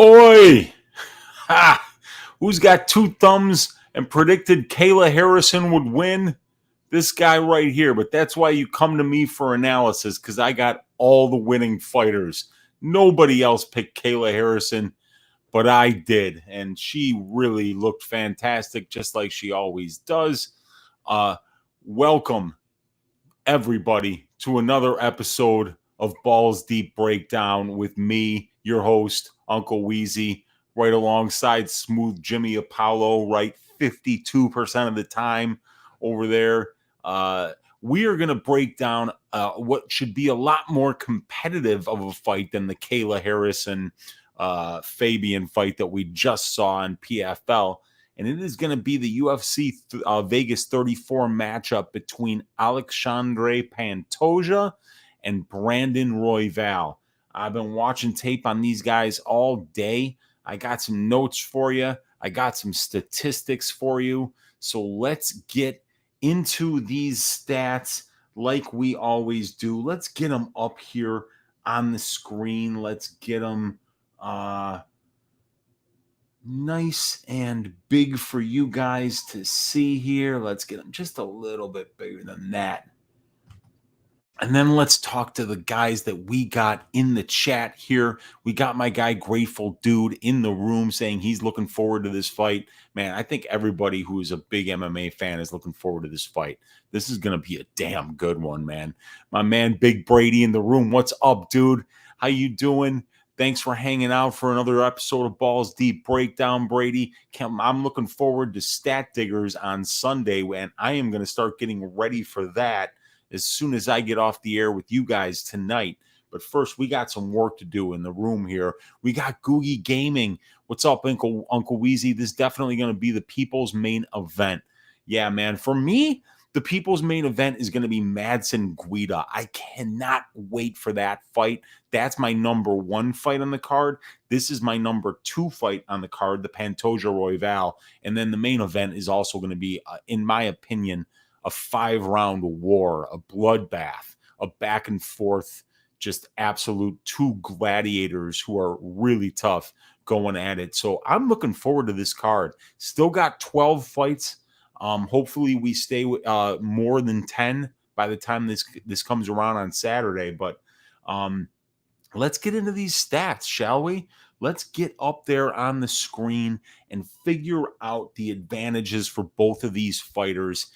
Oi! Ha! Who's got two thumbs and predicted Kayla Harrison would win? This guy right here. But that's why you come to me for analysis, because I got all the winning fighters. Nobody else picked Kayla Harrison, but I did. And she really looked fantastic, just like she always does. Uh, Welcome, everybody, to another episode of Balls Deep Breakdown with me, your host, Uncle Weezy, right alongside Smooth Jimmy Apollo, right 52% of the time over there. We are going to break down what should be a lot more competitive of a fight than the Kayla Harrison Fabian fight that we just saw on PFL. And it is going to be the UFC Vegas 34 matchup between Alexandre Pantoja and Brandon Royval. I've been watching tape on these guys all day. I got some notes for you. I got some statistics for you. So let's get into these stats like we always do. Let's get them up here on the screen. Let's get them nice and big for you guys to see here. Let's get them just a little bit bigger than that. And then let's talk to the guys that we got in the chat here. We got my guy Grateful Dude in the room saying he's looking forward to this fight. Man, I think everybody who is a big MMA fan is looking forward to this fight. This is going to be a damn good one, man. My man Big Brady in the room. What's up, dude? How you doing? Thanks for hanging out for another episode of Balls Deep Breakdown, Brady. I'm looking forward to Stat Diggers on Sunday, and I am going to start getting ready for that as soon as I get off the air with you guys tonight. But first, we got some work to do in the room here. We got Googie Gaming. What's up, Uncle Weezy? This is definitely going to be the people's main event. Yeah, man. For me, the people's main event is going to be Madsen Guida. I cannot wait for that fight. That's my number one fight on the card. This is my number two fight on the card, the Pantoja Royval. And then the main event is also going to be, in my opinion, a 5-round war, a bloodbath, a back and forth, just absolute two gladiators who are really tough going at it. So I'm looking forward to this card. Still got 12 fights. Hopefully we stay more than 10 by the time this comes around on Saturday. But let's get into these stats, shall we? Let's get up there on the screen and figure out the advantages for both of these fighters.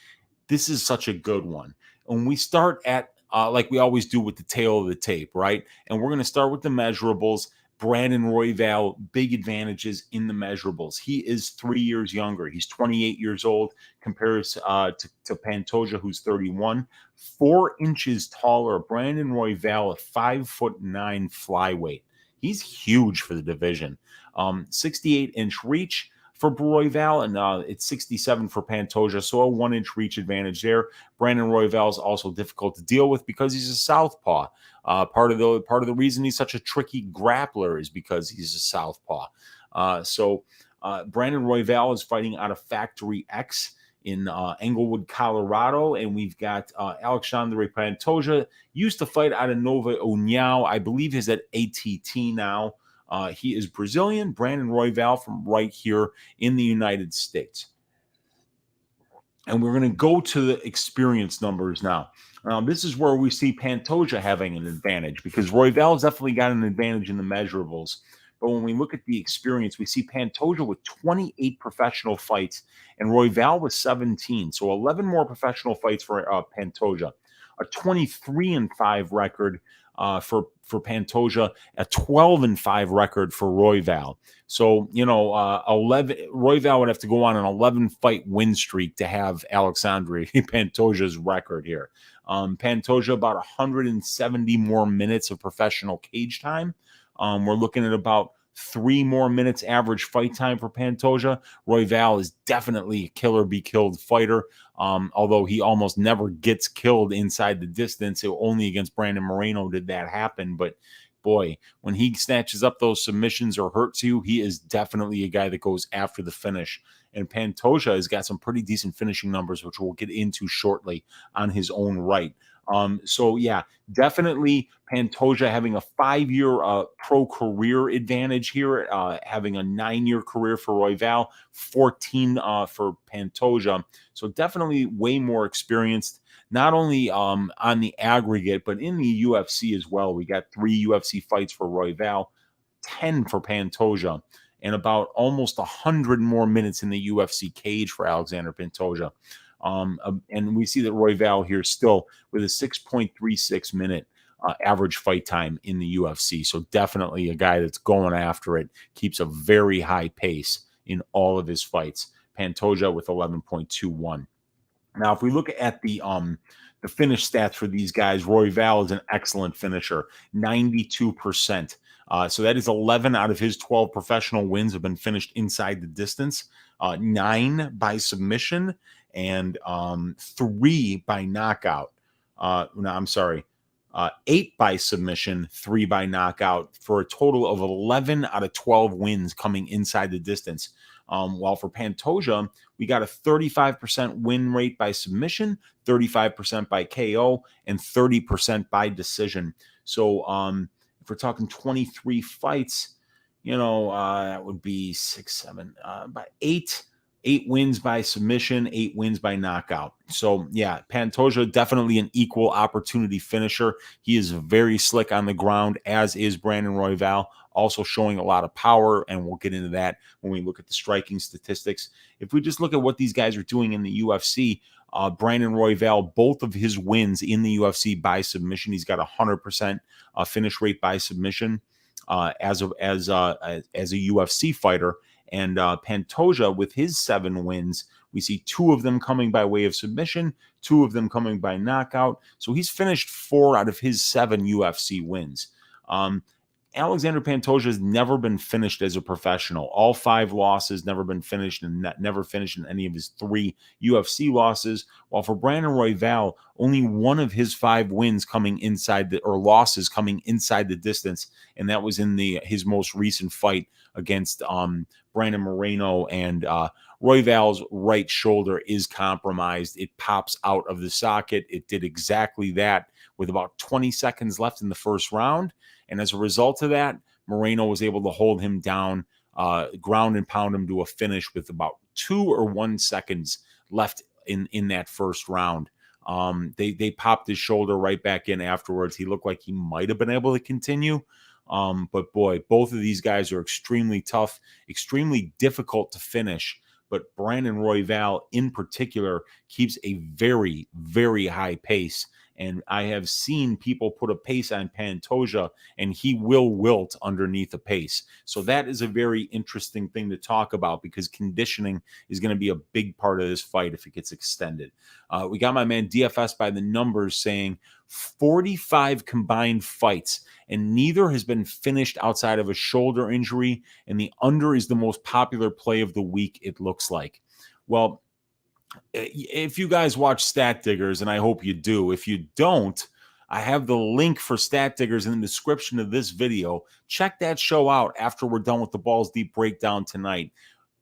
This is such a good one. And we start at, like we always do, with the tail of the tape, right? And we're going to start with the measurables. Brandon Royval, big advantages in the measurables. He is 3 years younger. He's 28 years old, compares to Pantoja, who's 31. 4 inches taller. Brandon Royval, a 5'9" flyweight. He's huge for the division. 68-inch reach for Royval, and it's 67 for Pantoja, so a 1-inch reach advantage there. Brandon Royval is also difficult to deal with because he's a southpaw. Part of the reason he's such a tricky grappler is because he's a southpaw. So Brandon Royval is fighting out of Factory X in Englewood, Colorado, and we've got Alexandre Pantoja, used to fight out of Nova União. I believe he's at ATT now. He is Brazilian. Brandon Royval from right here in the United States. And we're going to go to the experience numbers now. This is where we see Pantoja having an advantage because Royval's definitely got an advantage in the measurables. But when we look at the experience, we see Pantoja with 28 professional fights and Royval with 17. So 11 more professional fights for Pantoja. A 23-5 record for Pantoja, a 12-5 record for Royval. So, 11 Royval would have to go on an 11-fight win streak to have Alexandre Pantoja's record here. Pantoja, about 170 more minutes of professional cage time. We're looking at about 3 more minutes average fight time for Pantoja. Royval is definitely a killer-be-killed fighter, although he almost never gets killed inside the distance. Only against Brandon Moreno did that happen, but boy, when he snatches up those submissions or hurts you, he is definitely a guy that goes after the finish. And Pantoja has got some pretty decent finishing numbers, which we'll get into shortly on his own right. So yeah, definitely Pantoja having a 5-year pro career advantage here, having a 9-year career for Royval, 14 for Pantoja. So definitely way more experienced, not only on the aggregate, but in the UFC as well. We got 3 UFC fights for Royval, 10 for Pantoja, and about almost 100 more minutes in the UFC cage for Alexandre Pantoja. And we see that Royval here still with a 6.36 minute average fight time in the UFC. So definitely a guy that's going after it, keeps a very high pace in all of his fights. Pantoja with 11.21. Now, if we look at the finish stats for these guys, Royval is an excellent finisher, 92%. So that is 11 out of his 12 professional wins have been finished inside the distance, 9 by submission, and 3 by knockout. No, I'm sorry. 8 by submission, 3 by knockout, for a total of 11 out of 12 wins coming inside the distance. While for Pantoja, we got a 35% win rate by submission, 35% by KO, and 30% by decision. So if we're talking 23 fights, that would be 6, 7, by 8 wins by submission, 8 wins by knockout. So yeah, Pantoja definitely an equal opportunity finisher. He is very slick on the ground, as is Brandon Royval, also showing a lot of power, and we'll get into that when we look at the striking statistics. If we just look at what these guys are doing in the UFC, Brandon Royval, both of his wins in the UFC by submission, he's got 100% finish rate by submission as a UFC fighter. And Pantoja, with his 7 wins, we see 2 of them coming by way of submission, 2 of them coming by knockout. So he's finished 4 out of his 7 UFC wins. Alexandre Pantoja has never been finished as a professional. All 5 losses, never been finished, and never finished in any of his 3 UFC losses. While for Brandon Royval, only 1 of his 5 wins coming inside losses coming inside the distance, and that was in his most recent fight against Brandon Moreno. And Royval's right shoulder is compromised. It pops out of the socket. It did exactly that with about 20 seconds left in the first round. And as a result of that, Moreno was able to hold him down, ground and pound him to a finish with about 2 or 1 seconds left in that first round. They popped his shoulder right back in afterwards. He looked like he might have been able to continue. But boy, both of these guys are extremely tough, extremely difficult to finish. But Brandon Royval in particular keeps a very, very high pace. And I have seen people put a pace on Pantoja, and he will wilt underneath a pace. So that is a very interesting thing to talk about, because conditioning is going to be a big part of this fight if it gets extended. We got my man DFS by the numbers saying 45 combined fights, and neither has been finished outside of a shoulder injury, and the under is the most popular play of the week, it looks like. Well, if you guys watch Stat Diggers, and I hope you do, if you don't, I have the link for Stat Diggers in the description of this video. Check that show out after we're done with the Balls Deep breakdown tonight.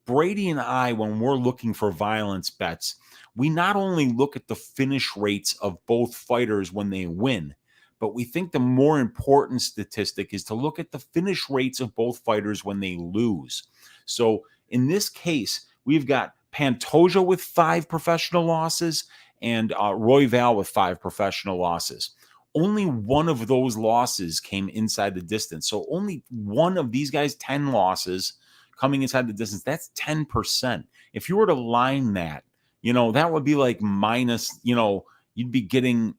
Brady and I, when we're looking for violence bets, we not only look at the finish rates of both fighters when they win, but we think the more important statistic is to look at the finish rates of both fighters when they lose. So in this case, we've got Pantoja with 5 professional losses and Royval with 5 professional losses. Only one of those losses came inside the distance. So only one of these guys, 10 losses coming inside the distance. That's 10%. If you were to line that, that would be like minus, you'd be getting,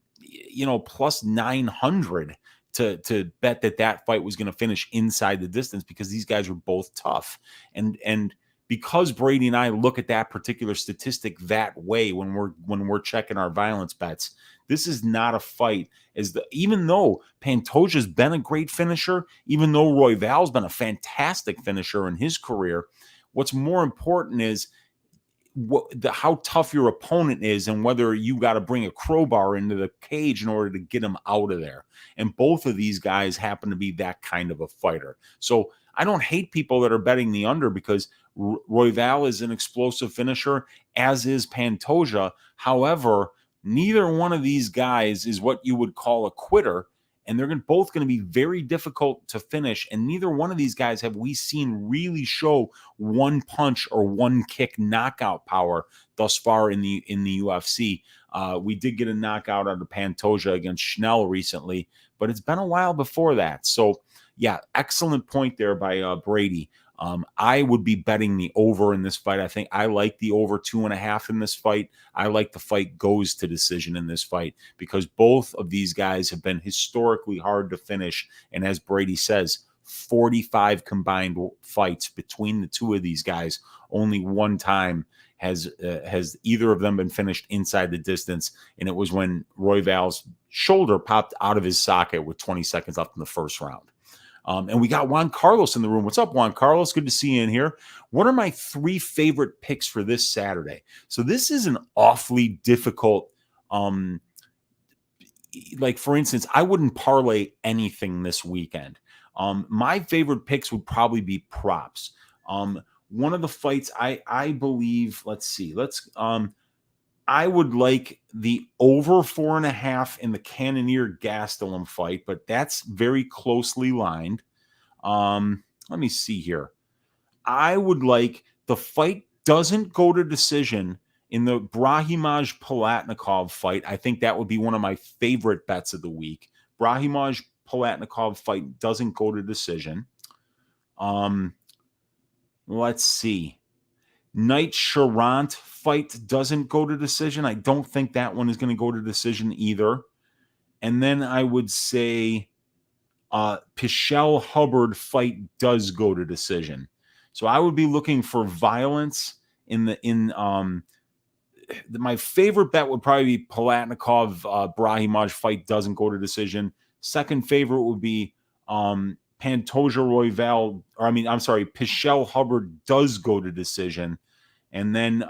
plus 900 to bet that fight was going to finish inside the distance, because these guys were both tough. And because Brady and I look at that particular statistic that way when we're checking our violence bets, this is not a fight even though Pantoja's been a great finisher, even though Royval's been a fantastic finisher in his career, what's more important is how tough your opponent is, and whether you got to bring a crowbar into the cage in order to get him out of there. And both of these guys happen to be that kind of a fighter. So I don't hate people that are betting the under, because Royval is an explosive finisher, as is Pantoja. However, Neither one of these guys is what you would call a quitter, and they're both going to be very difficult to finish. And neither one of these guys have we seen really show one punch or one kick knockout power thus far in the UFC. We did get a knockout out of Pantoja against Schnell recently, but it's been a while before that. So, yeah, excellent point there by Brady. I would be betting the over in this fight. I think I like the over 2.5 in this fight. I like the fight goes to decision in this fight because both of these guys have been historically hard to finish. And as Brady says, 45 combined fights between the two of these guys. Only one time has either of them been finished inside the distance, and it was when Royval's shoulder popped out of his socket with 20 seconds left in the first round. And we got Juan Carlos in the room. What's up, Juan Carlos? Good to see you in here. What are my 3 favorite picks for this Saturday? So this is an awfully difficult, like for instance, I wouldn't parlay anything this weekend. My favorite picks would probably be props. One of the fights I believe, I would like the over 4.5 in the Cannonier Gastelum fight, but that's very closely lined. Let me see here. I would like the fight doesn't go to decision in the Brahimaj Palatnikov fight. I think that would be one of my favorite bets of the week. Brahimaj Palatnikov fight doesn't go to decision. Let's see. Knight Charant fight doesn't go to decision. I don't think that one is going to go to decision either. And then I would say Pichel Hubbard fight does go to decision. So I would be looking for violence my favorite bet would probably be Palatnikov Brahimaj fight doesn't go to decision. Second favorite would be Pantoja Royval, Pichel Hubbard does go to decision. And then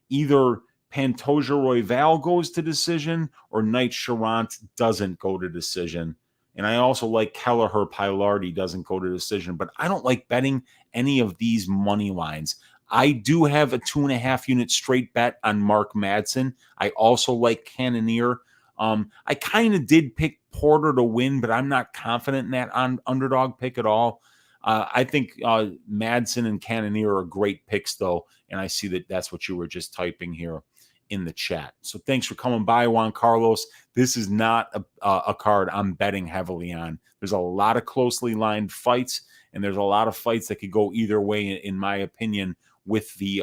either Pantoja Royval goes to decision or Knight Charant doesn't go to decision. And I also like Kelleher Pilardi doesn't go to decision, but I don't like betting any of these money lines. I do have a 2.5 unit straight bet on Mark Madsen. I also like Cannonier. I kind of did pick Porter to win, but I'm not confident in that underdog pick at all. I think Madsen and Cannonier are great picks, though, and I see that that's what you were just typing here in the chat. So thanks for coming by, Juan Carlos. This is not a card I'm betting heavily on. There's a lot of closely lined fights, and there's a lot of fights that could go either way, in my opinion, with the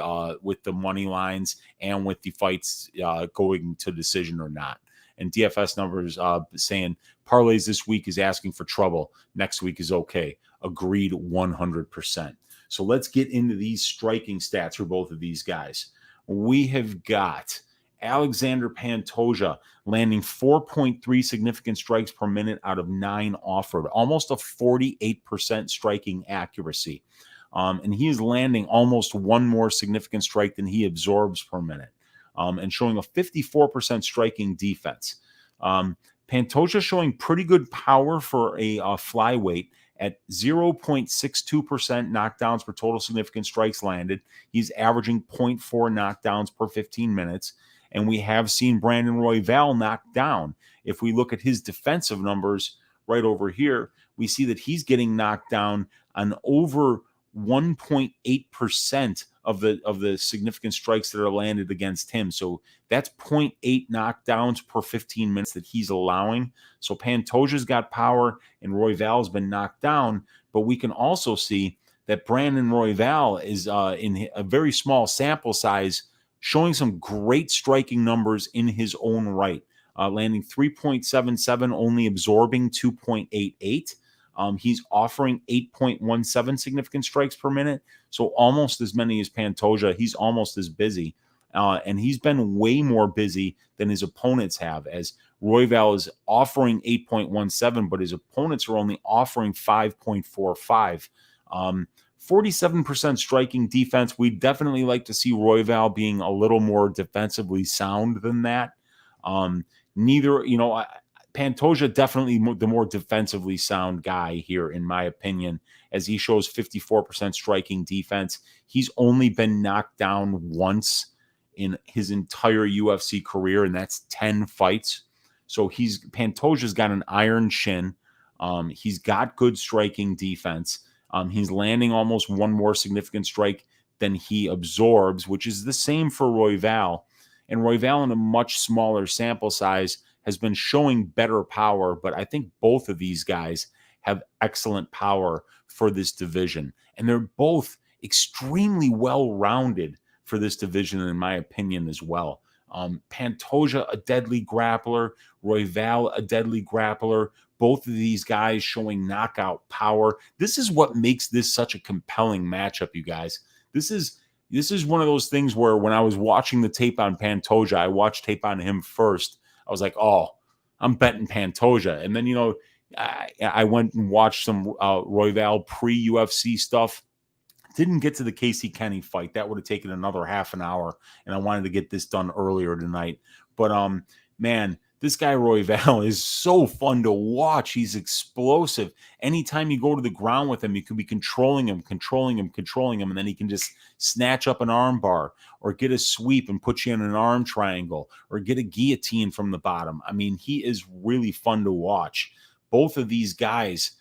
money lines and with the fights going to decision or not. And DFS numbers saying parlays this week is asking for trouble. Next week is okay. Agreed 100%. So let's get into these striking stats for both of these guys. We have got Alexandre Pantoja landing 4.3 significant strikes per minute out of 9 offered, almost a 48% striking accuracy. And he is landing almost one more significant strike than he absorbs per minute, and showing a 54% striking defense. Pantoja showing pretty good power for a flyweight at 0.62% knockdowns per total significant strikes landed. He's averaging 0.4 knockdowns per 15 minutes. And we have seen Brandon Royval knocked down. If we look at his defensive numbers right over here, we see that he's getting knocked down on over 1.8% of the significant strikes that are landed against him. So that's 0.8 knockdowns per 15 minutes that he's allowing. So Pantoja's got power and Royval's been knocked down, but we can also see that Brandon Royval is in a very small sample size showing some great striking numbers in his own right, landing 3.77, only absorbing 2.88. He's offering 8.17 significant strikes per minute, so almost as many as Pantoja. He's almost as busy, and he's been way more busy than his opponents have, as Royval is offering 8.17, but his opponents are only offering 5.45. 47% striking defense. We'd definitely like to see Royval being a little more defensively sound than that. Pantoja definitely the more defensively sound guy here, in my opinion, as he shows 54% striking defense. He's only been knocked down once in his entire UFC career, and that's 10 fights. So Pantoja's got an iron chin. He's got good striking defense. He's landing almost one more significant strike than he absorbs, which is the same for Royval. And Royval, in a much smaller sample size, has been showing better power, but I think both of these guys have excellent power for this division. And they're both extremely well-rounded for this division, in my opinion, as well. Pantoja, a deadly grappler. Royval, a deadly grappler. Both of these guys showing knockout power. This is what makes this such a compelling matchup, you guys. This is one of those things where when I was watching the tape on Pantoja, I watched tape on him first. I was like, oh, I'm betting Pantoja. And then, I went and watched some Royval pre-UFC stuff. Didn't get to the Casey Kenny fight. That would have taken another half an hour, and I wanted to get this done earlier tonight. But, man, this guy Royval is so fun to watch. He's explosive. Anytime you go to the ground with him, you can be controlling him, and then he can just snatch up an arm bar or get a sweep and put you in an arm triangle or get a guillotine from the bottom. I mean, he is really fun to watch. Both of these guys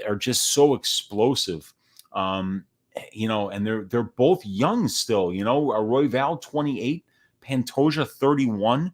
are just so explosive. And they're both young still. Royval 28, Pantoja 31.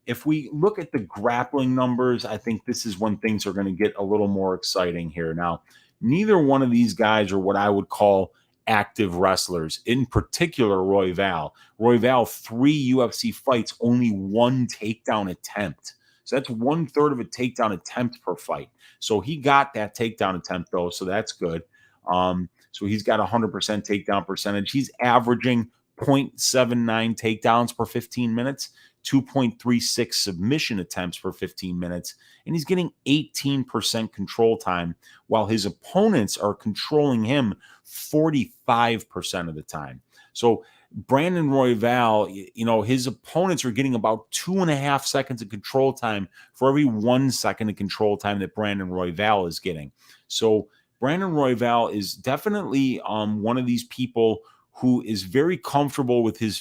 If we look at the grappling numbers, I think this is when things are going to get a little more exciting here. Now, neither one of these guys are what I would call active wrestlers. In particular, Royval. Royval, 3 UFC fights, only 1 takedown attempt. So that's 1/3 of a takedown attempt per fight. So he got that takedown attempt, though, so that's good. So he's got 100% takedown percentage. He's averaging 0.79 takedowns per 15 minutes, 2.36 submission attempts per 15 minutes, and he's getting 18% control time, while his opponents are controlling him 45% of the time. So Brandon Royval, his opponents are getting about 2.5 seconds of control time for every 1 second of control time that Brandon Royval is getting. So Brandon Royval is definitely one of these people who is very comfortable with his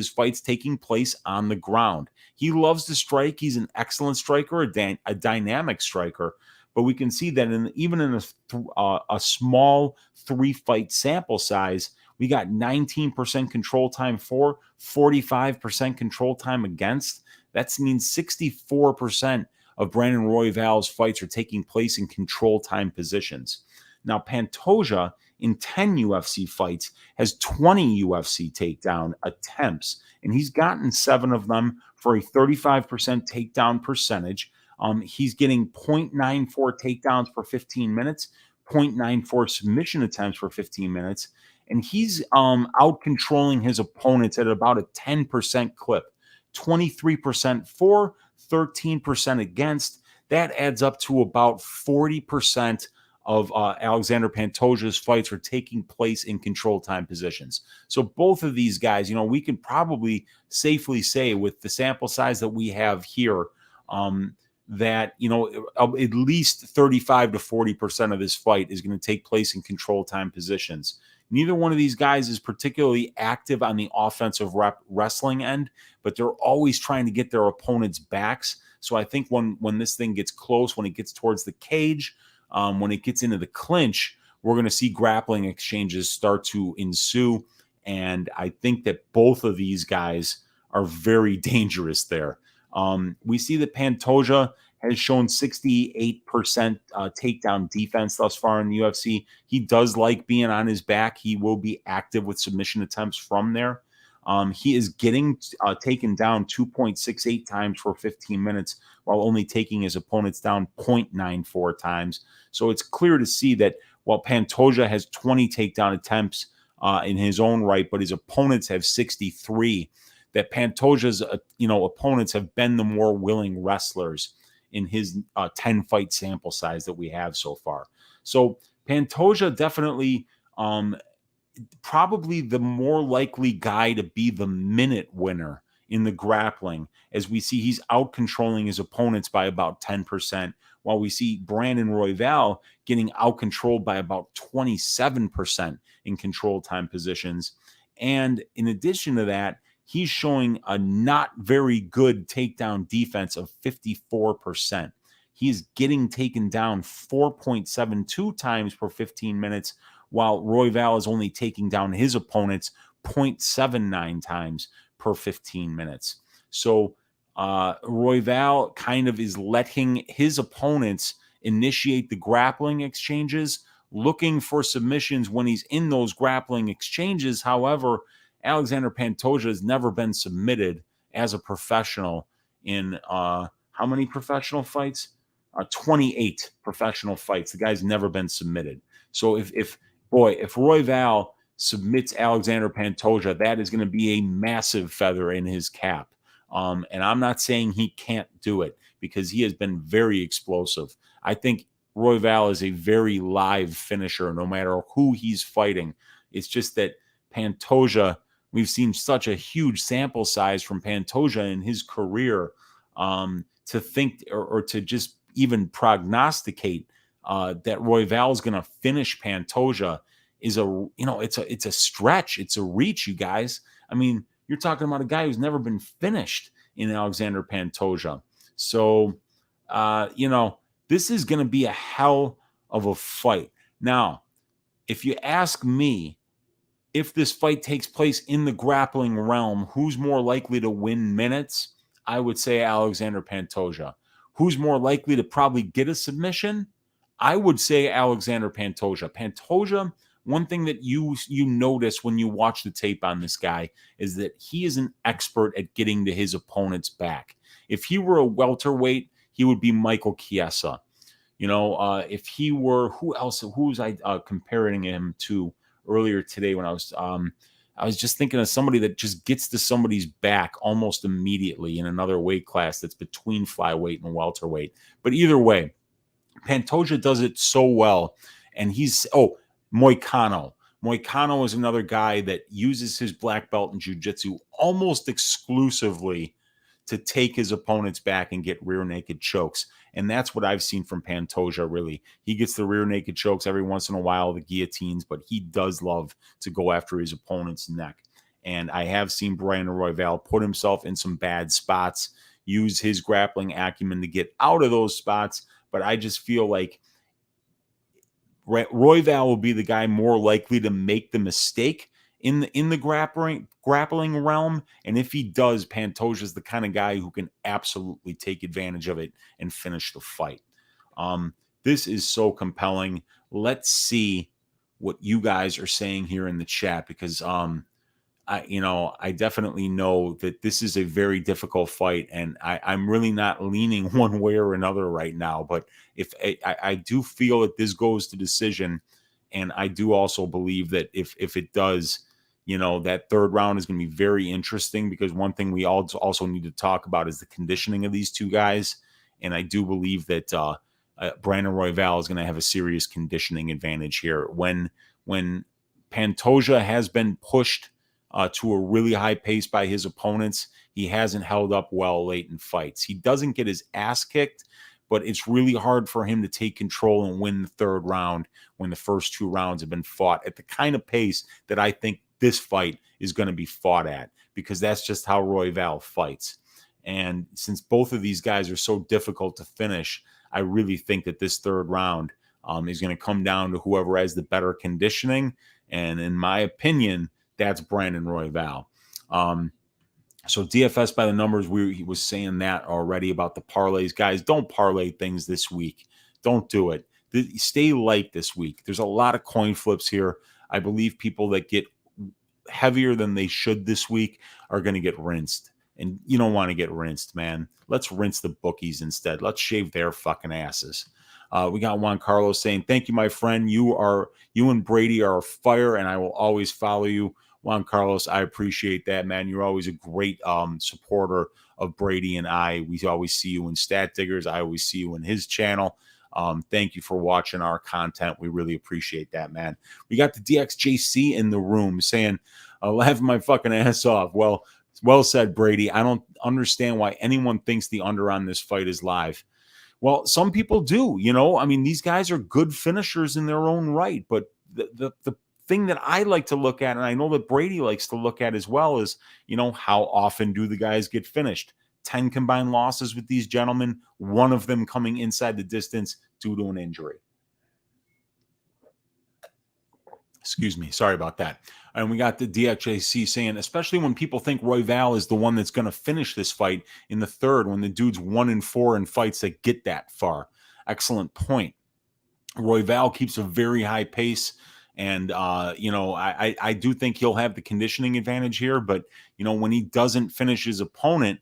fights taking place on the ground. He loves to strike. He's an excellent striker, a dynamic striker. But we can see that even in a small 3-fight sample size, we got 19% control time for, 45% control time against. That means 64% of Brandon Royval's fights are taking place in control time positions. Now, Pantoja, in 10 UFC fights, has 20 UFC takedown attempts, and he's gotten 7 of them for a 35% takedown percentage. He's getting 0.94 takedowns per 15 minutes, 0.94 submission attempts per 15 minutes, and he's out controlling his opponents at about a 10% clip, 23% for, 13% against. That adds up to about 40% of Alexandre Pantoja's fights are taking place in control time positions. So both of these guys, we can probably safely say with the sample size that we have here, that, at least 35 to 40% of this fight is going to take place in control time positions. Neither one of these guys is particularly active on the offensive wrestling end, but they're always trying to get their opponents' backs. So I think when this thing gets close, when it gets towards the cage, when it gets into the clinch, we're going to see grappling exchanges start to ensue. And I think that both of these guys are very dangerous there. We see that Pantoja has shown 68% takedown defense thus far in the UFC. He does like being on his back. He will be active with submission attempts from there. He is getting taken down 2.68 times for 15 minutes while only taking his opponents down 0.94 times. So it's clear to see that while Pantoja has 20 takedown attempts in his own right, but his opponents have 63, that Pantoja's opponents have been the more willing wrestlers in his 10-fight sample size that we have so far. So Pantoja definitely probably the more likely guy to be the minute winner in the grappling, as we see he's out controlling his opponents by about 10%, while we see Brandon Royval getting out controlled by about 27% in control time positions. And in addition to that, he's showing a not very good takedown defense of 54%. He's getting taken down 4.72 times per 15 minutes, while Royval is only taking down his opponents 0.79 times per 15 minutes. So Royval kind of is letting his opponents initiate the grappling exchanges, looking for submissions when he's in those grappling exchanges. However, Alexandre Pantoja has never been submitted as a professional in how many professional fights? 28 professional fights. The guy's never been submitted. So if Royval submits Alexandre Pantoja, that is going to be a massive feather in his cap. And I'm not saying he can't do it, because he has been very explosive. I think Royval is a very live finisher, no matter who he's fighting. It's just that Pantoja, we've seen such a huge sample size from Pantoja in his career, to think or to just even prognosticate that Royval is going to finish Pantoja is it's a stretch. It's a reach, you guys. I mean, you're talking about a guy who's never been finished in Alexandre Pantoja. So, this is going to be a hell of a fight. Now, if you ask me, if this fight takes place in the grappling realm, who's more likely to win minutes? I would say Alexandre Pantoja. Who's more likely to probably get a submission? I would say Alexandre Pantoja. Pantoja, one thing that you notice when you watch the tape on this guy is that he is an expert at getting to his opponent's back. If he were a welterweight, he would be Michael Chiesa. If he were, who was I comparing him to earlier today when I was just thinking of somebody that just gets to somebody's back almost immediately in another weight class that's between flyweight and welterweight. But either way, Pantoja does it so well. And Moicano. Moicano is another guy that uses his black belt in jiu-jitsu almost exclusively to take his opponents back and get rear naked chokes. And that's what I've seen from Pantoja, really. He gets the rear naked chokes every once in a while, the guillotines, but he does love to go after his opponent's neck. And I have seen Brandon Royval put himself in some bad spots, use his grappling acumen to get out of those spots. But I just feel like Royval will be the guy more likely to make the mistake in the grappling realm. And if he does, Pantoja is the kind of guy who can absolutely take advantage of it and finish the fight. This is so compelling. Let's see what you guys are saying here in the chat, because I definitely know that this is a very difficult fight, and I'm really not leaning one way or another right now. But if I do feel that this goes to decision, and I do also believe that if it does, that third round is going to be very interesting, because one thing we also need to talk about is the conditioning of these two guys. And I do believe that Brandon Royval is going to have a serious conditioning advantage here. When Pantoja has been pushed to a really high pace by his opponents, he hasn't held up well late in fights. He doesn't get his ass kicked, but it's really hard for him to take control and win the third round when the first two rounds have been fought at the kind of pace that I think this fight is going to be fought at, because that's just how Royval fights. And since both of these guys are so difficult to finish, I really think that this third round is going to come down to whoever has the better conditioning. And in my opinion, that's Brandon Royval. So DFS by the numbers, he was saying that already about the parlays. Guys, don't parlay things this week. Don't do it. Stay light this week. There's a lot of coin flips here. I believe people that get heavier than they should this week are going to get rinsed. And you don't want to get rinsed, man. Let's rinse the bookies instead. Let's shave their fucking asses. We got Juan Carlos saying, "Thank you, my friend. You and Brady are a fire, and I will always follow you." Juan Carlos, I appreciate that, man. You're always a great supporter of Brady and I. We always see you in Stat Diggers. I always see you in his channel. Thank you for watching our content. We really appreciate that, man. We got the DXJC in the room saying, "Laughing my fucking ass off." Well said, Brady. I don't understand why anyone thinks the under on this fight is live. Well, some people do, I mean, these guys are good finishers in their own right, but the thing that I like to look at, and I know that Brady likes to look at as well, is, how often do the guys get finished? 10 combined losses with these gentlemen, one of them coming inside the distance due to an injury. Excuse me. Sorry about that. And we got the DXJC saying, especially when people think Royval is the one that's going to finish this fight in the third, when the dude's 1-4 in fights that get that far. Excellent point. Royval keeps a very high pace. And, I do think he'll have the conditioning advantage here. But, when he doesn't finish his opponent,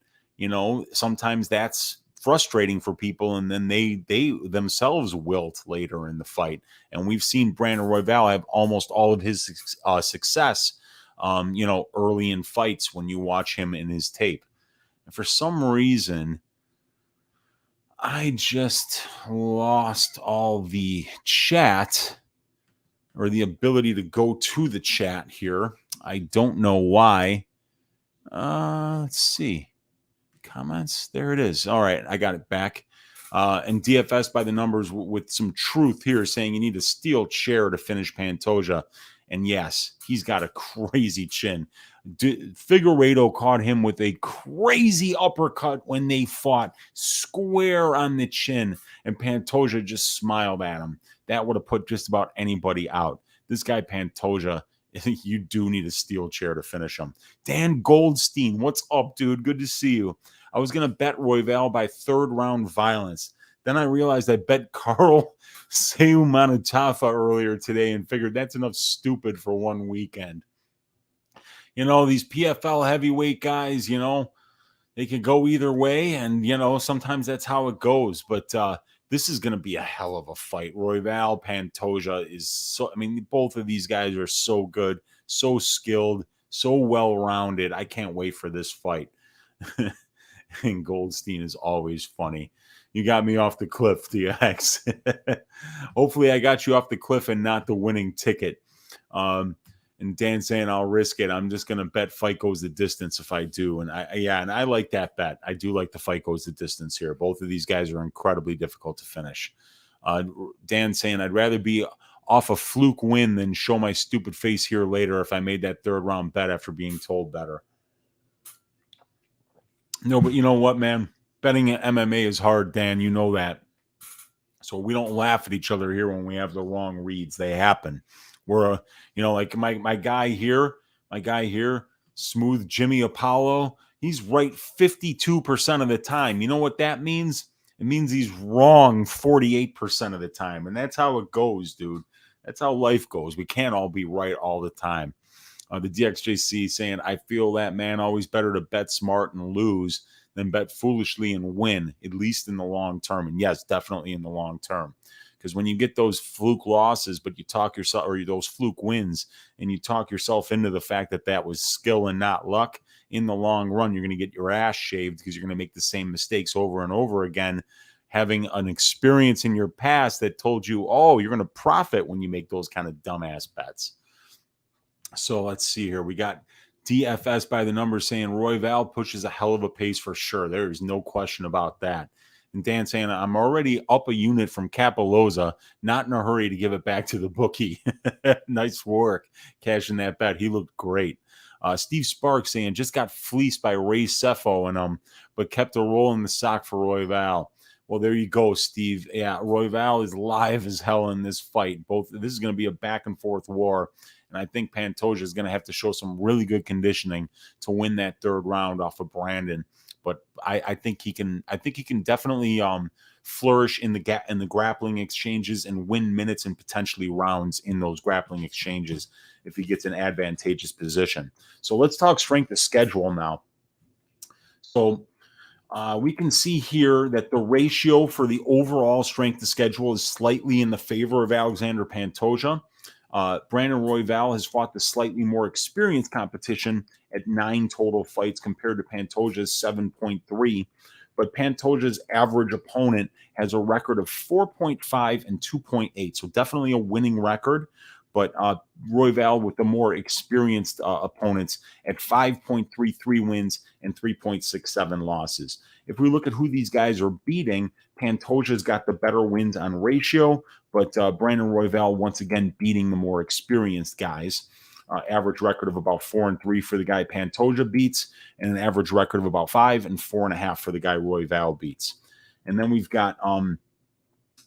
sometimes that's frustrating for people, and then they themselves wilt later in the fight. And we've seen Brandon Royval have almost all of his success, early in fights when you watch him in his tape. And for some reason, I just lost all the chat, or the ability to go to the chat here. I don't know why. Let's see. Comments. There it is. All right. I got it back. And DFS by the numbers with some truth here, saying you need a steel chair to finish Pantoja. And yes, he's got a crazy chin. Figueiredo caught him with a crazy uppercut when they fought, square on the chin, and Pantoja just smiled at him. That would have put just about anybody out. This guy Pantoja, you do need a steel chair to finish him. Dan Goldstein, what's up, dude? Good to see you. I was going to bet Royval by third round violence. Then I realized I bet Carl Seumanatafa earlier today and figured that's enough stupid for one weekend. These PFL heavyweight guys, they can go either way. And, sometimes that's how it goes. But this is going to be a hell of a fight. Royval, Pantoja is so, both of these guys are so good, so skilled, so well-rounded. I can't wait for this fight. And Goldstein is always funny. You got me off the cliff, DX. Hopefully I got you off the cliff and not the winning ticket. And Dan saying I'll risk it. I'm just going to bet fight goes the distance if I do. And I like that bet. I do like the fight goes the distance here. Both of these guys are incredibly difficult to finish. Dan saying I'd rather be off a fluke win than show my stupid face here later if I made that third round bet after being told better. No, but you know what, man? Betting at MMA is hard, Dan. You know that. So we don't laugh at each other here when we have the wrong reads. They happen. We're, like my guy here, Smooth Jimmy Apollo, he's right 52% of the time. You know what that means? It means he's wrong 48% of the time. And that's how it goes, dude. That's how life goes. We can't all be right all the time. The DXJC saying, I feel that, man, always better to bet smart and lose than bet foolishly and win, at least in the long term. And yes, definitely in the long term. Because when you get those fluke losses, but you talk yourself, or those fluke wins, and you talk yourself into the fact that that was skill and not luck, in the long run, you're going to get your ass shaved because you're going to make the same mistakes over and over again, having an experience in your past that told you, oh, you're going to profit when you make those kind of dumbass bets. So let's see here. We got DFS by the numbers saying Royval pushes a hell of a pace for sure. There is no question about that. And Dan saying, I'm already up a unit from Capoloza, not in a hurry to give it back to the bookie. Nice work cashing that bet. He looked great. Steve Sparks saying, just got fleeced by Ray Cepho and but kept a roll in the sock for Royval. Well, there you go, Steve. Yeah, Royval is live as hell in this fight. This is going to be a back and forth war. And I think Pantoja is going to have to show some really good conditioning to win that third round off of Brandon. But I think he can. I think he can definitely flourish in the grappling exchanges and win minutes and potentially rounds in those grappling exchanges if he gets an advantageous position. So let's talk strength of schedule now. So we can see here that the ratio for the overall strength of schedule is slightly in the favor of Alexandre Pantoja. Brandon Royval has fought the slightly more experienced competition at 9 total fights compared to Pantoja's 7.3. But Pantoja's average opponent has a record of 4.5 and 2.8. So definitely a winning record. But Royval with the more experienced opponents at 5.33 wins and 3.67 losses. If we look at who these guys are beating, Pantoja's got the better wins on ratio, but Brandon Royval once again beating the more experienced guys. Average record of about 4-3 for the guy Pantoja beats, and an average record of about 5 and 4.5 for the guy Royval beats. And then we've got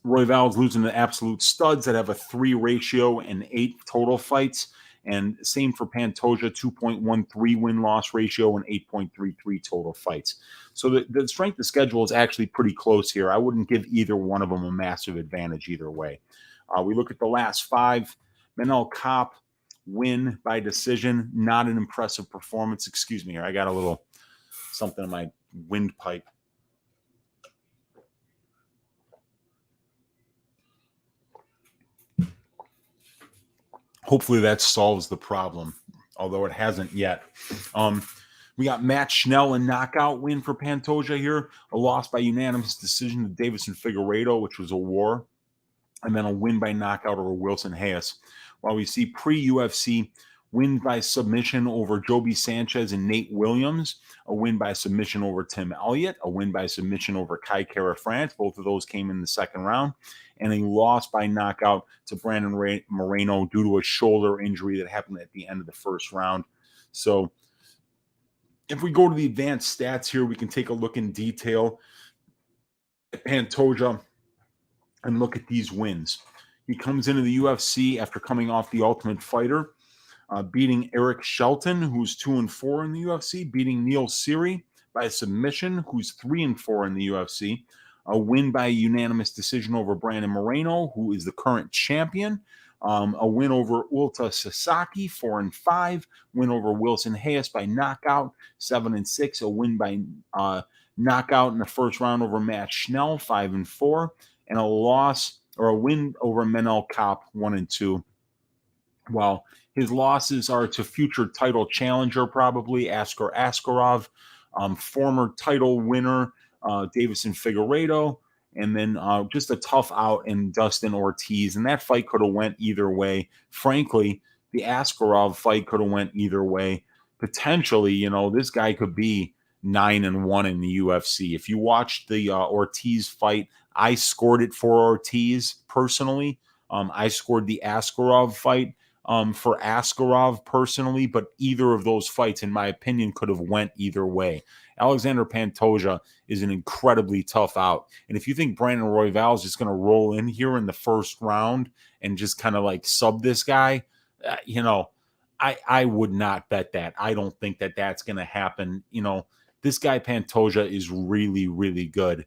Royval's losing to absolute studs that have a 3 ratio and 8 total fights. And same for Pantoja, 2.13 win-loss ratio and 8.33 total fights. So the strength of schedule is actually pretty close here. I wouldn't give either one of them a massive advantage either way. We look at the last 5. Manel Kape, win by decision. Not an impressive performance. Excuse me here. I got a little something in my windpipe. Hopefully that solves the problem, although it hasn't yet. We got Matt Schnell, a knockout win for Pantoja here, a loss by unanimous decision to Davison Figueiredo, which was a war, and then a win by knockout over Wilson Hayes. While we see pre-UFC, win by submission over Joby Sanchez and Nate Williams, a win by submission over Tim Elliott, a win by submission over Kai Kara-France. Both of those came in the second round, and a loss by knockout to Brandon Moreno due to a shoulder injury that happened at the end of the first round. So if we go to the advanced stats here, we can take a look in detail at Pantoja and look at these wins. He comes into the UFC after coming off the Ultimate Fighter, beating Eric Shelton, who's 2-4 in the UFC, beating Neil Seery by submission, who's 3-4 in the UFC, a win by unanimous decision over Brandon Moreno, who is the current champion, a win over Ulta Sasaki, 4-5, win over Wilson Hayes by knockout, 7-6, a win by knockout in the first round over Matt Schnell, 5-4, and a loss or a win over Manel Kape, 1-2. While his losses are to future title challenger, probably Askar Askarov, former title winner Davison Figueiredo, and then just a tough out in Dustin Ortiz. And that fight could have went either way. Frankly, the Askarov fight could have went either way. Potentially, this guy could be 9-1 in the UFC. If you watched the Ortiz fight, I scored it for Ortiz personally. I scored the Askarov fight for Askarov personally, but either of those fights, in my opinion, could have went either way. Alexandre Pantoja is an incredibly tough out. And if you think Brandon Royval is just going to roll in here in the first round and just kind of like sub this guy, I would not bet that. I don't think that that's going to happen. This guy Pantoja is really, really good.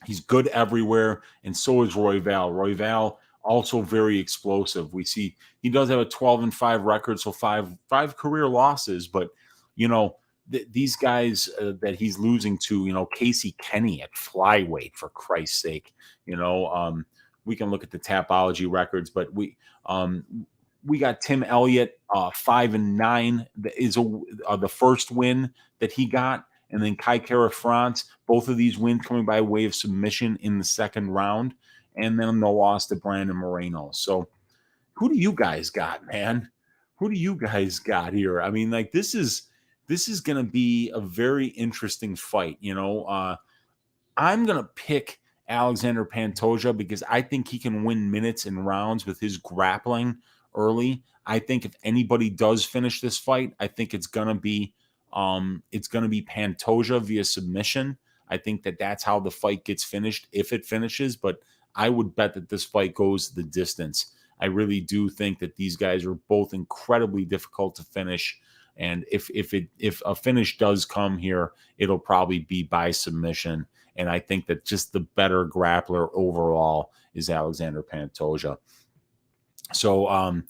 He's good everywhere, and so is Royval. Royval also very explosive. We see he does have a 12-5 record, so five career losses, but these guys that he's losing to, Casey Kenny at flyweight, for Christ's sake, we can look at the Tapology records, but we got Tim Elliott, 5-9 is the first win that he got. And then Kai Kara-France, both of these wins coming by way of submission in the second round. And then the loss to Brandon Moreno. So who do you guys got, man? Who do you guys got here? I mean, like, this is going to be a very interesting fight. I'm going to pick Alexandre Pantoja because I think he can win minutes and rounds with his grappling early. I think if anybody does finish this fight, I think it's going to be Pantoja via submission. I think that that's how the fight gets finished, if it finishes, but I would bet that this fight goes the distance. I really do think that these guys are both incredibly difficult to finish. And if a finish does come here, it'll probably be by submission. And I think that just the better grappler overall is Alexandre Pantoja. So,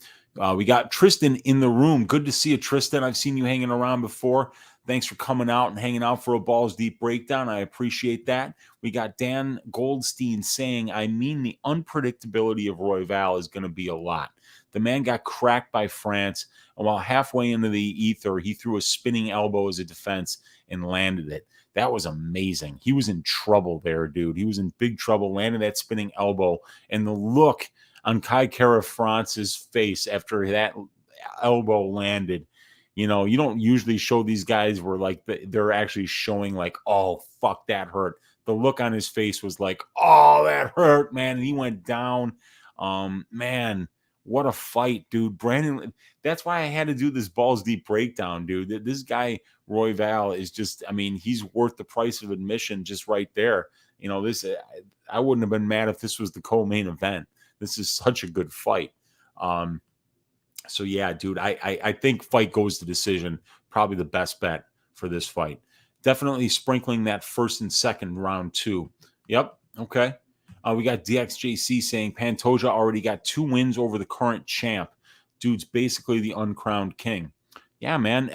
we got Tristan in the room. Good to see you, Tristan. I've seen you hanging around before. Thanks for coming out and hanging out for a Balls Deep breakdown. I appreciate that. We got Dan Goldstein saying, the unpredictability of Royval is going to be a lot. The man got cracked by France, and while halfway into the ether, he threw a spinning elbow as a defense and landed it. That was amazing. He was in trouble there, dude. He was in big trouble, landed that spinning elbow, and the look on Kai Kara-France's face after that elbow landed. You don't usually show these guys where like they're actually showing like, oh, fuck, that hurt. the look on his face was like, oh, that hurt, man. And he went down. Man, what a fight, dude. Brandon, that's why I had to do this balls deep breakdown, dude. This guy, Royval, is just, I mean, he's worth the price of admission just right there. You know, this, I wouldn't have been mad if this was the co-main event. This is such a good fight. So yeah, dude, I think fight goes to decision. Probably the best bet for this fight. Definitely sprinkling that first and second round too. Yep. Okay. We got DXJC saying Pantoja already got 2 wins over the current champ. Dude's basically the uncrowned king. Yeah, man.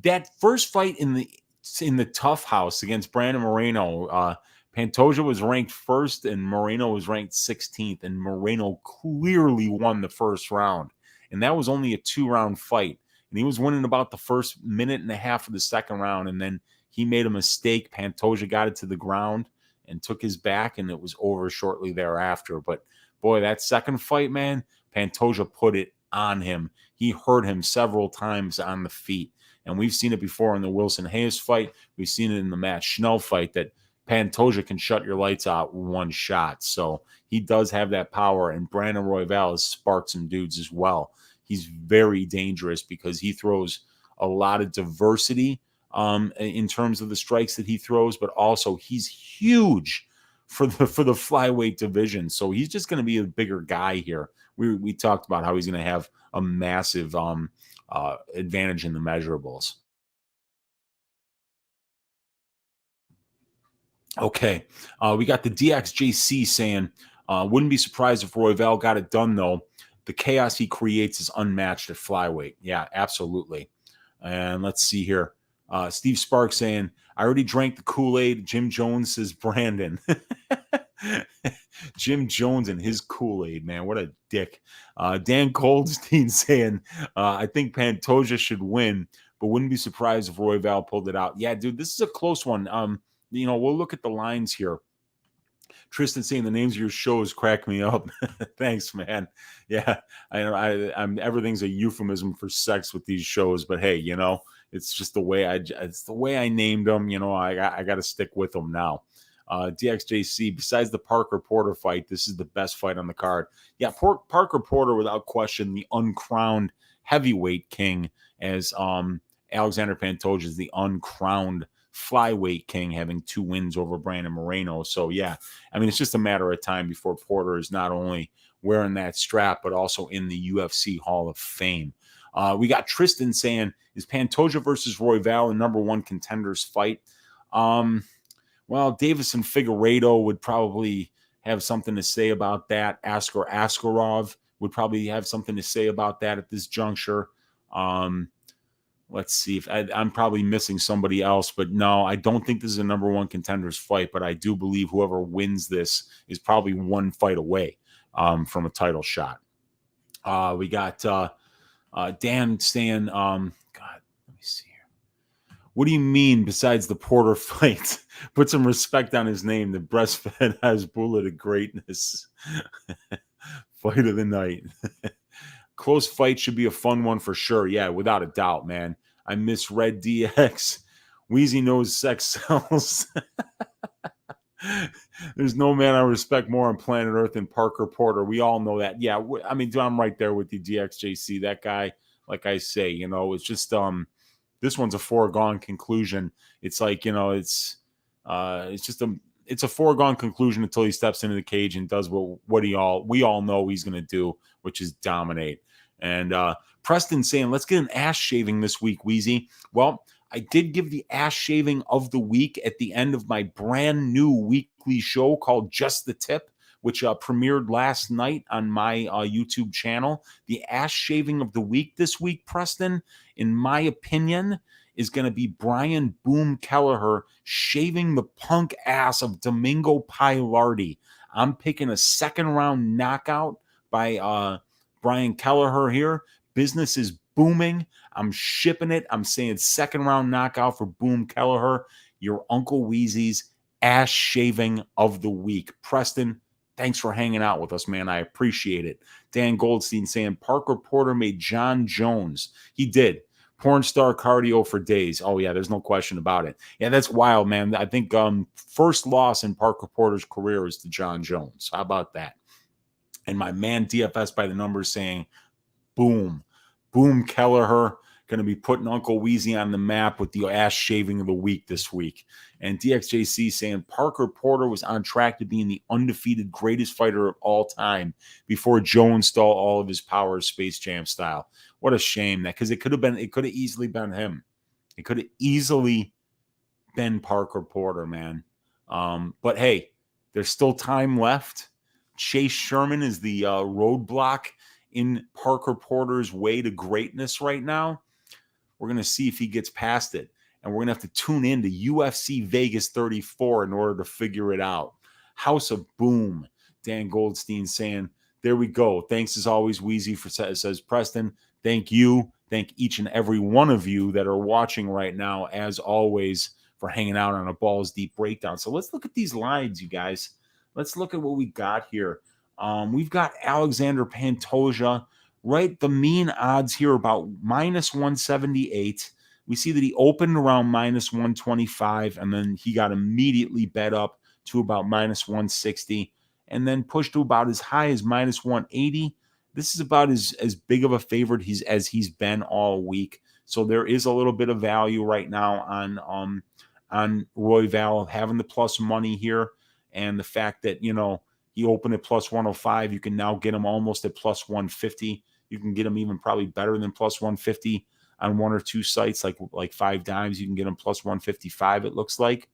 That first fight in the tough house against Brandon Moreno, Pantoja was ranked first and Moreno was ranked 16th, and Moreno clearly won the first round. And that was only a 2-round fight. And he was winning about the first minute and a half of the second round. And then he made a mistake. Pantoja got it to the ground and took his back, and it was over shortly thereafter. But boy, that second fight, man, Pantoja put it on him. He hurt him several times on the feet. And we've seen it before in the Wilson Hayes fight. We've seen it in the Matt Schnell fight that Pantoja can shut your lights out with one shot. So he does have that power. And Brandon Royval has sparked some dudes as well. He's very dangerous because he throws a lot of diversity in terms of the strikes that he throws, but also he's huge for the flyweight division. So he's just going to be a bigger guy here. We talked about how he's going to have a massive advantage in the measurables. Okay, we got the DXJC saying, wouldn't be surprised if Royval got it done, though. The chaos he creates is unmatched at flyweight. Yeah, absolutely. And let's see here. Steve Sparks saying, I already drank the Kool-Aid. Jim Jones says Brandon. Jim Jones and his Kool-Aid, man. What a dick. Dan Goldstein saying, I think Pantoja should win, but wouldn't be surprised if Royval pulled it out. Yeah, dude, this is a close one. We'll look at the lines here. Tristan saying the names of your shows crack me up. Thanks, man. Yeah, I'm everything's a euphemism for sex with these shows, but hey, it's just the way I named them. I got to stick with them now. DXJC, besides the Parker Porter fight, this is the best fight on the card. Yeah, Parker Porter, without question, the uncrowned heavyweight king, as Alexandre Pantoja is the uncrowned flyweight king, having 2 wins over Brandon Moreno. So yeah, I mean, it's just a matter of time before Porter is not only wearing that strap, but also in the UFC Hall of Fame. We got Tristan saying, is Pantoja versus Royval a number 1 contenders fight? Well, Davis and Figueiredo would probably have something to say about that. Askarov would probably have something to say about that at this juncture. Let's see if I'm probably missing somebody else, but no, I don't think this is a number 1 contenders fight, but I do believe whoever wins this is probably 1 fight away from a title shot. We got Dan saying, God, let me see here. What do you mean besides the Porter fight? Put some respect on his name. The breastfed has bullet of greatness. Fight of the night. Close fight should be a fun one for sure. Yeah, without a doubt, man. I misread DX. Weezy knows sex sells. There's no man I respect more on planet Earth than Parker Porter. We all know that. Yeah, I mean, I'm right there with you, DXJC. That guy, like I say, it's just this one's a foregone conclusion. It's like, it's a foregone conclusion until he steps into the cage and does what we all know he's going to do, which is dominate. And Preston saying, let's get an ass shaving this week, Weezy. Well, I did give the ass shaving of the week at the end of my brand new weekly show called Just the Tip, which premiered last night on my YouTube channel. The ass shaving of the week this week, Preston, in my opinion, is going to be Brian Boom Kelleher shaving the punk ass of Domingo Pilardi. I'm picking a 2nd round knockout by Brian Kelleher here. Business is booming. I'm shipping it. I'm saying 2nd round knockout for Boom Kelleher. Your Uncle Weezy's ass shaving of the week. Preston, thanks for hanging out with us, man. I appreciate it. Dan Goldstein saying Parker Porter made John Jones. He did. Porn star cardio for days. Oh yeah, there's no question about it. Yeah, that's wild, man. I think first loss in Parker Porter's career is to John Jones. How about that? And my man DFS by the numbers saying, boom, boom, Kelleher going to be putting Uncle Weezy on the map with the ass shaving of the week this week. And DXJC saying Parker Porter was on track to being the undefeated greatest fighter of all time before Jones stole all of his power Space Jam style. What a shame that, because it could have easily been him. It could have easily been Parker Porter, man. But hey, there's still time left. Chase Sherman is the roadblock in Parker Porter's way to greatness right now. We're going to see if he gets past it. And we're going to have to tune in to UFC Vegas 34 in order to figure it out. House of Boom, Dan Goldstein saying, there we go. Thanks as always, Weezy, says Preston. Thank you. Thank each and every one of you that are watching right now, as always, for hanging out on a Balls Deep breakdown. So let's look at these lines, you guys. Let's look at what we got here. We've got Alexandre Pantoja, right? The mean odds here are about minus 178. We see that he opened around minus 125, and then he got immediately bet up to about minus 160, and then pushed to about as high as minus 180. This is about as big of a favorite as he's been all week. So there is a little bit of value right now on Royval having the plus money here, and the fact that, you know, he opened at plus 105. You can now get him almost at plus 150. You can get him even probably better than plus 150 on one or two sites, like Five Dimes. You can get him plus 155, it looks like.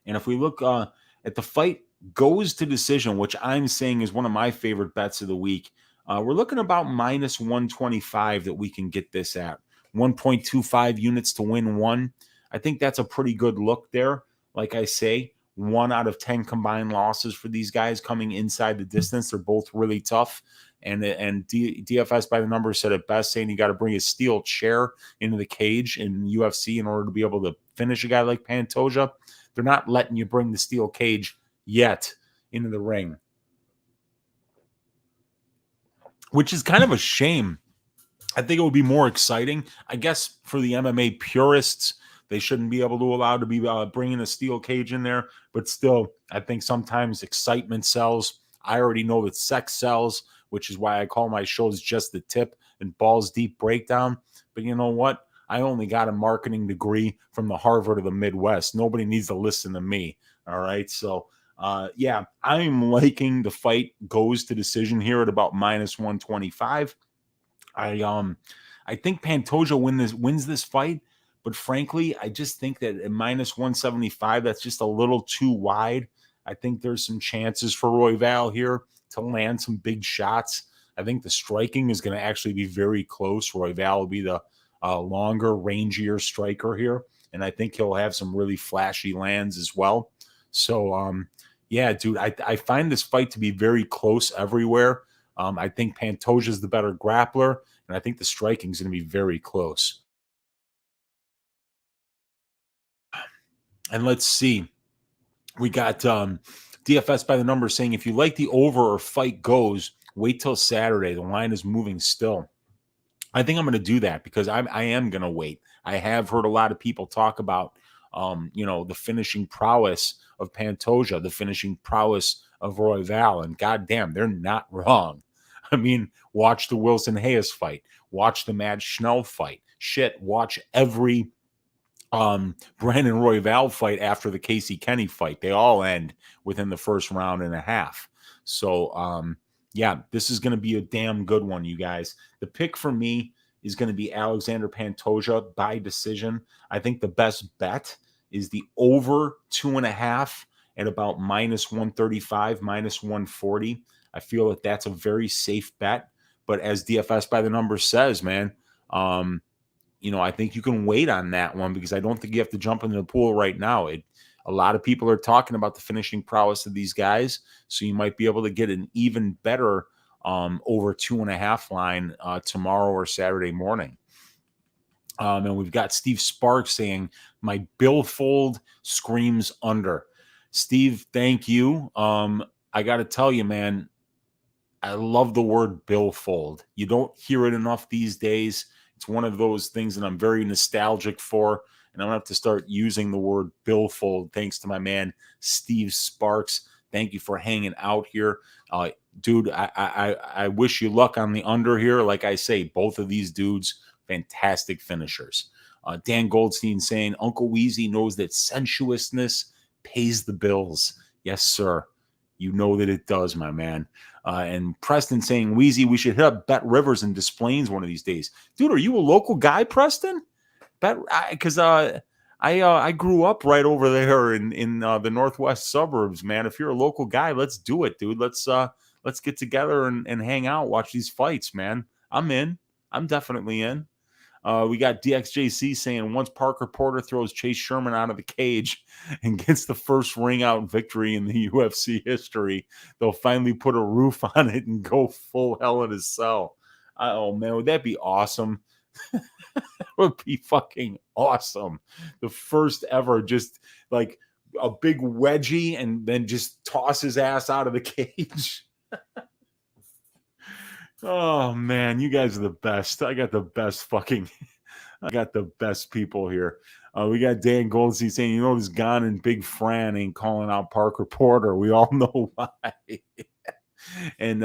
And if we look at the fight goes to decision, which I'm saying is one of my favorite bets of the week, we're looking about minus 125 that we can get this at. 1.25 units to win one. I think that's a pretty good look there. Like I say, 1 out of 10 combined losses for these guys coming inside the distance. They're both really tough. And DFS by the numbers said it best, saying you got to bring a steel chair into the cage in UFC in order to be able to finish a guy like Pantoja. They're not letting you bring the steel cage yet into the ring, which is kind of a shame. I think it would be more exciting. I guess for the MMA purists, they shouldn't be able to allow to be bringing a steel cage in there. But still, I think sometimes excitement sells. I already know that sex sells, which is why I call my shows Just the Tip and Balls Deep Breakdown. But you know what? I only got a marketing degree from the Harvard of the Midwest. Nobody needs to listen to me. All right. So, yeah, I'm liking the fight goes to decision here at about minus 125. I think Pantoja wins this fight, but frankly, I just think that at minus 175, that's just a little too wide. I think there's some chances for Royval here to land some big shots. I think the striking is going to actually be very close. Royval will be the longer, rangier striker here, and I think he'll have some really flashy lands as well. So, yeah, dude, I find this fight to be very close everywhere. I think Pantoja is the better grappler, and I think the striking is going to be very close. And let's see. We got DFS by the numbers saying if you like the over or fight goes, wait till Saturday. The line is moving still. I think I'm going to do that because I am going to wait. I have heard a lot of people talk about, the finishing prowess of Pantoja, the finishing prowess of Royval, and goddamn, they're not wrong. I mean, watch the Wilson Hayes fight, watch the Matt Schnell fight. Shit, watch every Brandon Royval fight after the Casey Kenny fight. They all end within the first round and a half. So, yeah, this is going to be a damn good one, you guys. The pick for me is going to be Alexandre Pantoja by decision. I think the best bet is the over 2.5 at about minus 135, minus 140. I feel that that's a very safe bet. But as DFS by the numbers says, man, I think you can wait on that one because I don't think you have to jump into the pool right now. A lot of people are talking about the finishing prowess of these guys, so you might be able to get an even better over 2.5 line tomorrow or Saturday morning. And we've got Steve Sparks saying, my billfold screams under. Steve, thank you. I got to tell you, man, I love the word billfold. You don't hear it enough these days. It's one of those things that I'm very nostalgic for, and I'm gonna have to start using the word billfold. Thanks to my man Steve Sparks. Thank you for hanging out here, dude. I wish you luck on the under here. Like I say, both of these dudes, fantastic finishers. Dan Goldstein saying Uncle Weezy knows that sensuousness pays the bills. Yes, sir. You know that it does, my man. And Preston saying, Weezy, we should hit up Bet Rivers and Des Plaines one of these days. Dude, are you a local guy, Preston? Because I grew up right over there in the northwest suburbs, man. If you're a local guy, let's do it, dude. Let's get together and hang out, watch these fights, man. I'm in. I'm definitely in. We got DXJC saying once Parker Porter throws Chase Sherman out of the cage and gets the first ring out victory in the UFC history, they'll finally put a roof on it and go full hell in a cell. Oh, man, would that be awesome? That would be fucking awesome. The first ever, just like a big wedgie and then just toss his ass out of the cage. Oh man, you guys are the best. I got the best people here. We got Dan Goldstein saying, you know, this Gone and Big Fran ain't calling out Parker Porter. We all know why. And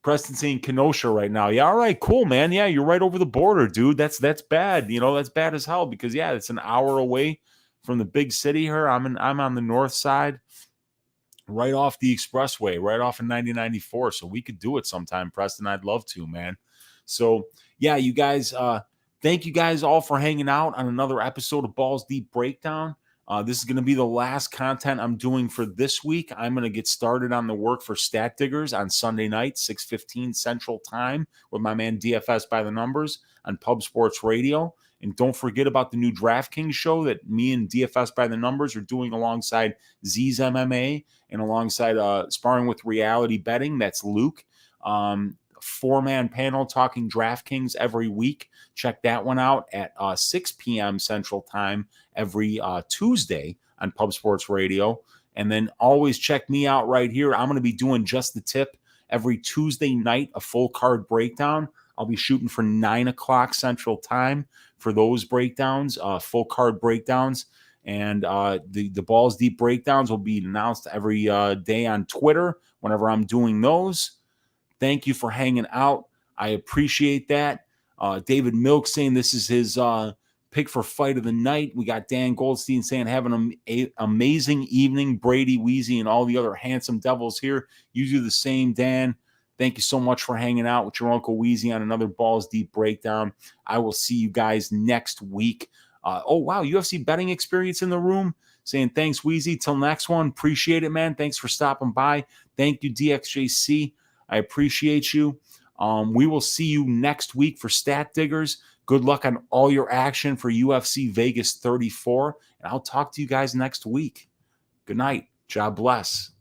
Preston saying Kenosha right now. Yeah, all right, cool, man. Yeah, you're right over the border, dude. That's bad. You know, that's bad as hell because yeah, it's an hour away from the big city here. I'm on the north side, right off the expressway, right off in 9094. So we could do it sometime, Preston. I'd love to, man. So yeah, you guys, thank you guys all for hanging out on another episode of Balls Deep Breakdown. This is going to be the last content I'm doing for this week. I'm going to get started on the work for Stat Diggers on Sunday night, 6:15 Central Time with my man DFS by the Numbers on Pub Sports Radio. And don't forget about the new DraftKings show that me and DFS by the Numbers are doing alongside Z's MMA and alongside Sparring with Reality Betting. That's Luke. 4-man panel talking DraftKings every week. Check that one out at 6 p.m. Central Time every Tuesday on Pub Sports Radio. And then always check me out right here. I'm going to be doing Just the Tip every Tuesday night, a full card breakdown. I'll be shooting for 9 o'clock Central Time for those breakdowns, full card breakdowns. And the Balls Deep breakdowns will be announced every day on Twitter whenever I'm doing those. Thank you for hanging out. I appreciate that. David Milk saying this is his pick for fight of the night. We got Dan Goldstein saying have an amazing evening. Brady, Weezy, and all the other handsome devils here. You do the same, Dan. Thank you so much for hanging out with your Uncle Weezy on another Balls Deep breakdown. I will see you guys next week. Oh, wow, UFC betting experience in the room. Saying thanks, Weezy. Till next one. Appreciate it, man. Thanks for stopping by. Thank you, DXJC. I appreciate you. We will see you next week for Stat Diggers. Good luck on all your action for UFC Vegas 34. And I'll talk to you guys next week. Good night. God bless.